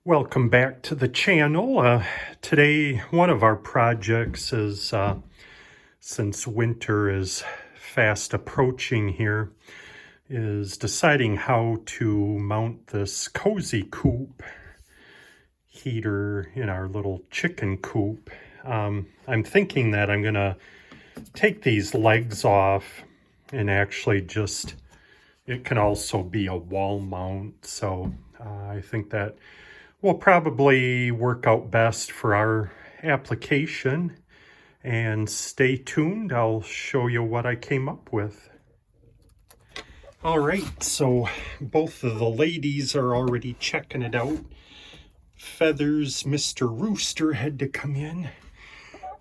Welcome back to the channel. Today, one of our projects is, since winter is fast approaching here, is deciding how to mount this Cozy Coop heater in our little chicken coop. I'm thinking that I'm going to take these legs off and actually just, it can also be a wall mount. So I think that will probably work out best for our application. And stay tuned, I'll show you what I came up with. All right, so both of the ladies are already checking it out. Feathers, Mr. Rooster had to come in.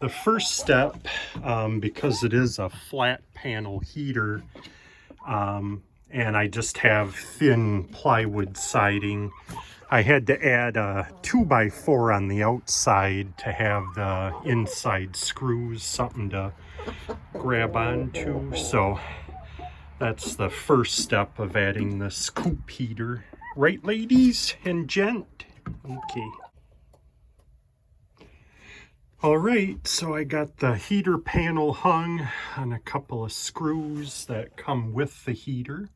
The first step, because it is a flat panel heater, and I just have thin plywood siding, I had to add a 2x4 on the outside to have the inside screws, something to grab onto. So that's the first step of adding this coop heater. Right, ladies and gent? Okay. All right, so I got the heater panel hung on a couple of screws that come with the heater.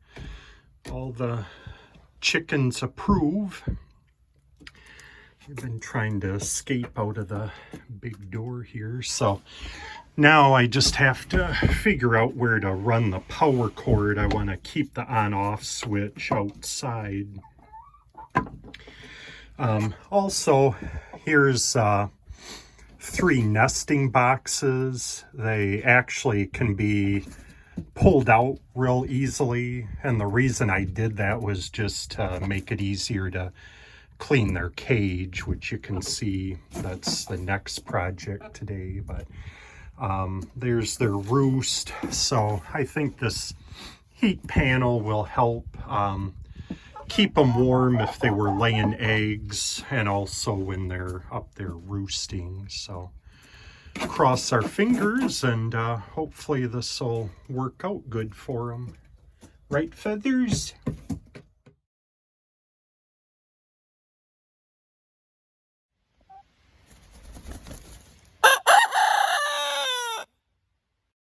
All the chickens approve. I've been trying to escape out of the big door here. So now I just have to figure out where to run the power cord. I want to keep the on-off switch outside. Also, here's 3 nesting boxes. They actually can be pulled out real easily. And the reason I did that was just to make it easier to clean their cage, which you can see that's the next project today. But there's their roost. So I think this heat panel will help keep them warm if they were laying eggs, and also when they're up there roosting. So cross our fingers, and hopefully this will work out good for them. Right, Feathers?